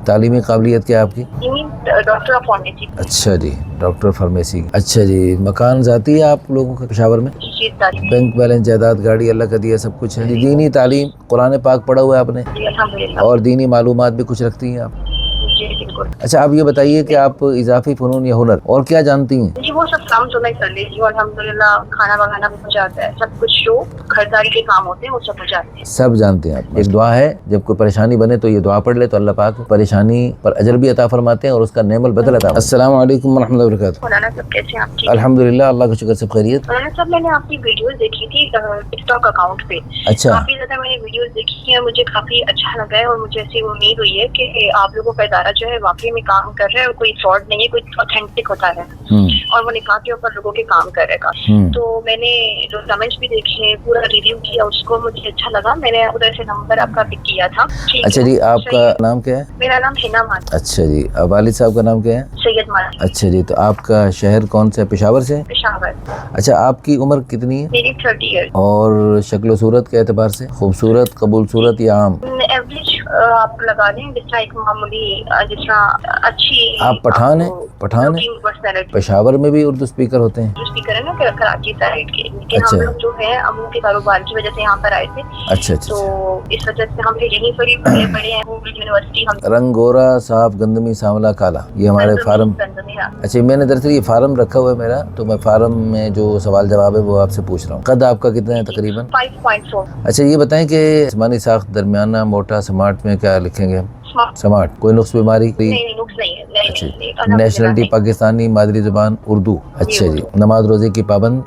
تعلیمی قابلیت کیا ہے آپ کی؟ Doctor of pharmacy. اچھا جی، ڈاکٹر فارمیسی. اچھا جی، مکان ذاتی ہے آپ لوگوں کا پشاور میں؟ جی تعلیم. بینک بیلنس، جائیداد، گاڑی اللہ کا دیا سب کچھ ہے. دینی تعلیم، قرآن پاک پڑھا ہوا ہے آپ نے؟ جی الحمدللہ. اور دینی معلومات بھی کچھ رکھتی ہیں آپ؟ جی بالکل. اچھا آپ یہ بتائیے کہ آپ اضافی فنون یا ہنر اور کیا جانتی ہیں؟ جی وہ سب کام تو میں کر لیتی ہوں الحمدللہ. کھانا بنانا بھی ہو جاتا ہے، سب کچھ جو گھرداری کے کام ہوتے ہیں وہ سب ہو جاتے ہیں. سب جانتے ہیں آپ. ایک دعا ہے، جب کوئی پریشانی بنے تو یہ دعا پڑھ لے تو اللہ پاک پریشانی پر اجر بھی عطا فرماتے ہیں اور اس کا نعم البدل عطا. السلام علیکم ورحمۃ اللہ وبرکاتہ. مولانا صاحب کیسے ہیں آپ؟ ٹھیک. الحمدللہ، اللہ کا شکر، سب خیریت. مولانا صاحب میں نے آپ کی ویڈیوز دیکھی تھی ٹک ٹاک اکاؤنٹ پہ. اچھا. کافی زیادہ میں نے ویڈیوز دیکھی ہیں، مجھے کافی اچھا لگا ہے اور مجھے ایسی امید ہوئی ہے کہ آپ لوگوں کا ادارہ جو ہے واقعی میں کام کر رہا ہے اور کوئی فراڈ نہیں ہے، کوئی اوتھینٹک ہوتا ہے اور وہ نکاح کے اوپر لوگوں کے کام کر رہے گا. تو میں نے جو کمنٹس بھی دیکھے، پورا ریویو کیا اس کو، مجھے اچھا لگا. میں نے ادھر سے نمبر آپ کا پک کیا تھا. اچھا جی، آپ کا نام کیا ہے؟ میرا نام حنا مان. اچھا جی، والد صاحب کا نام کیا ہے؟ سید مان. اچھا جی، تو آپ کا شہر کون سا ہے؟ پشاور سے؟ پشاور. اچھا آپ کی عمر کتنی ہے؟ میری 30 ایئر. اور شکل و صورت کے اعتبار سے خوبصورت، قبول صورت یا عام؟ ایوریج آپ لگا دیں، جس طرح ایک معمولی، جس طرح اچھی. آپ پٹھان ہیں؟ پٹھان ہیں؟ پشاور میں بھی اردو اسپیکر ہوتے ہیں؟ اسپیکر ہے نا کراچی سائڈ کے، لیکن اچھا. ہم لوگ جو ہے امو کے کاروبار کی وجہ سے یہاں پر آئے تھے. اچھا اچھا. تو اس وجہ سے ہم یہیں پر ہی پڑھے ہیں یونیورسٹی. ہم رنگ گورا، صاف، گندمی، سانولا، کالا، یہ ہمارے فارم. اچھا میں نے دراصل یہ فارم رکھا ہوا ہے میرا، تو میں فارم میں جو سوال جواب ہے وہ آپ سے پوچھ رہا ہوں. قد آپ کا کتنا ہے تقریباً؟ 5.4. اچھا یہ بتائیں کہ جسمانی ساخت درمیانہ، موٹا، سمارٹ میں کیا لکھیں گے؟ سمارٹ. کوئی نقص بیماری؟ نہیں نقص نہیں ہے. اچھا. نیشنلٹی پاکستانی، مادری زبان اردو. اچھا جی. نماز روزے کی پابند؟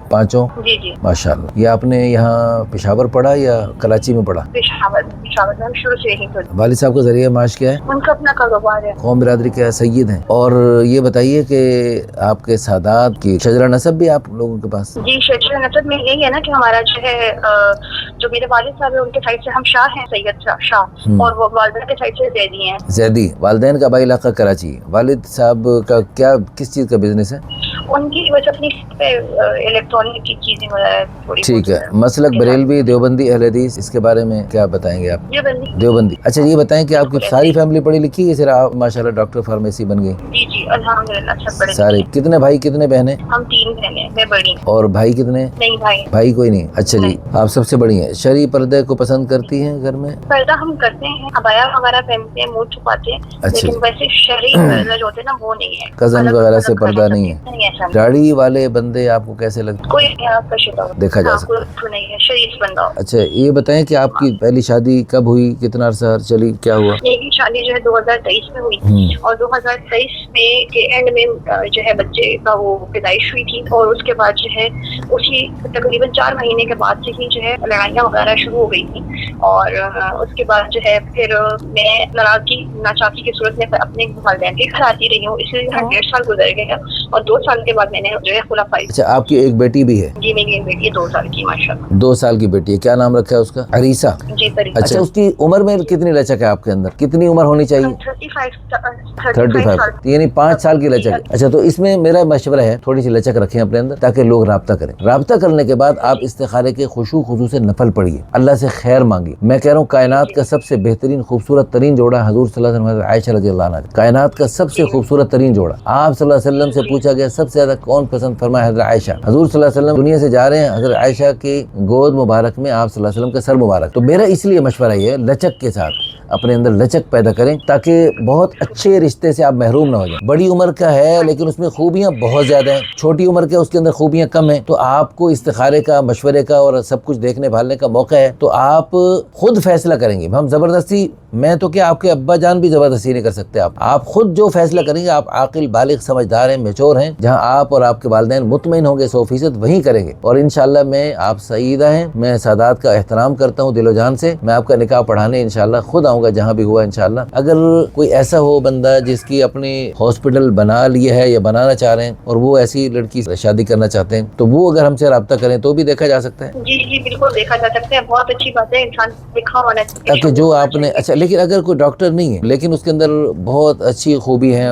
پانچوں؟ جی جی ماشاء اللہ. یہ آپ نے یہاں پشاور پڑھا یا کراچی میں پڑھا؟ پشاور میں ہم شروع سے یہیں پڑھے. والد صاحب کا ذریعہ معاش کیا ہے؟ ان کا اپنا کاروبار ہے. قوم برادری کے سید ہیں. اور یہ بتائیے کہ آپ کے سادات کی شجرہ نسب بھی آپ لوگوں کے پاس؟ جی شجرہ نسب میں یہی ہے نا کہ ہمارا جو ہے جو میرے والد صاحب ہیں ان کے سائڈ سے ہم شاہ ہیں، سید شاہ، اور وہ والدہ کے سائڈ سے زیدی ہیں. زیدی. والدین کا بھائی علاقہ کراچی. والد صاحب کا کیا کس چیز کا بزنس ہے؟ ان کی بس اپنی الیکٹرانک کی چیزیں وغیرہ. ٹھیک ہے. مسلک بریلوی، دیوبندی، اہل حدیث، اس کے بارے میں کیا بتائیں گے آپ؟ دیوبندی. اچھا یہ بتائیں کہ آپ کی ساری فیملی پڑھی لکھی ہے، صرف آپ ماشاءاللہ ڈاکٹر فارمیسی بن گئی؟ جی جی الحمدللہ سب بڑے. سارے. کتنے بھائی کتنے بہنیں؟ ہم 3 بہنیں، میں بڑی. اور بھائی کتنے؟ نہیں بھائی کوئی نہیں. اچھا جی، آپ سب سے بڑی ہیں. شرعی پردے کو پسند کرتی ہیں گھر میں؟ پردہ ہم کرتے ہیں، عبایا وغیرہ پہنتے ہیں، منہ چھپاتے ہیں. اچھا. لیکن ویسے شرعی پردہ جو ہوتے ہیں نا وہ نہیں ہے. کزن وغیرہ سے پردہ نہیں ہے؟ داڑھی والے بندے آپ کو کیسے لگتے؟ کوئی دیکھا جا سکتا نہیں ہے، شریف بندہ. اچھا یہ بتائیں کہ آپ کی پہلی شادی کب ہوئی، کتنا عرصہ چلی، کیا ہوا؟ میری شادی جو ہے 2023 میں ہوئی اور 2023 میں کے اینڈ میں جو ہے بچے کا وہ پیدائش ہوئی تھی. اور اس کے بعد جو ہے اسی تقریباً 4 مہینے کے بعد سے ہی جو ہے لڑائیاں وغیرہ شروع ہو گئی تھی. اور اس کے بعد جو ہے پھر میں ناراضگی ناچاکی کی صورت میں اپنے والدین کے گھر آتی رہی ہوں. اس لیے 1.5 سال گزر گیا اور 2 سال کے بعد میں نے جو ہے خلا پائی. اچھا آپ کی ایک بیٹی بھی ہے؟ جی میری ایک بیٹی ہے 2 سال کی ماشاءاللہ. 2 سال کی بیٹی ہے. کیا نام رکھا ہے اس کا؟ عریسہ. جی پریسا. اچھا اس کی عمر میں کتنی لچک ہے آپ کے اندر؟ کتنی عمر ہونی چاہیے؟ 35 یعنی 5 سال کی لچک ہے. اچھا تو اس میں میرا مشورہ ہے تھوڑی سی لچک رکھیں اپنے اندر تاکہ لوگ رابطہ کریں. رابطہ کرنے کے بعد آپ استخارے کے خشوع خضوع سے نفل پڑھیے، اللہ سے خیر مانگیے. میں کہہ رہا ہوں کائنات کا سب سے بہترین خوبصورت ترین جوڑا حضور صلی اللہ علیہ وسلم عائشہ رضی اللہ عنہ. کائنات کا سب سے خوبصورت ترین جوڑا. آپ صلی اللہ علیہ وسلم سے پوچھا گیا سب سے زیادہ کون پسند، فرمایا حضرت عائشہ. حضور صلی اللہ علیہ وسلم دنیا سے جا رہے ہیں، حضرت عائشہ کی گود مبارک میں آپ صلی اللہ علیہ وسلم کا سر مبارک. تو میرا اس لیے مشورہ یہ ہے لچک کے ساتھ اپنے اندر لچک پیدا کریں تاکہ بہت اچھے رشتے سے آپ محروم نہ ہو جائیں. بڑی عمر کا ہے لیکن اس میں خوبیاں بہت زیادہ ہیں، چھوٹی عمر کے اس کے اندر خوبیاں کم ہیں. تو آپ کو استخارے کا، مشورے کا اور سب کچھ دیکھنے بھالنے کا موقع ہے تو آپ خود فیصلہ کریں گے. ہم زبردستی، میں تو کیا آپ کے ابا جان بھی زبردستی نہیں کر سکتے. آپ خود جو فیصلہ کریں گے، آپ عاقل بالغ سمجھدار ہیں، میچور ہیں، جہاں آپ اور آپ کے والدین مطمئن ہوں گے 100% وہیں کریں گے. اور انشاءاللہ میں آپ سعیدہ ہیں، میں سادات کا احترام کرتا ہوں دل و جان سے. میں آپ کا نکاح پڑھانے انشاءاللہ خود آؤں گا جہاں بھی ہوا انشاءاللہ. اگر کوئی ایسا ہو بندہ جس کی اپنی ہاسپٹل بنا لی ہے یا بنانا چاہ رہے ہیں اور وہ ایسی لڑکی شادی کرنا چاہتے ہیں تو وہ اگر ہم سے رابطہ کریں تو بھی دیکھا جا سکتا ہے. جی جی بالکل دیکھا جا سکتا ہے. بہت اچھی بات ہے، انسان لکھا ہونا چاہیے تاکہ جو آپ نے. اچھا لیکن اگر کوئی ڈاکٹر نہیں ہے لیکن اس کے اندر بہت اچھی خوبی ہے،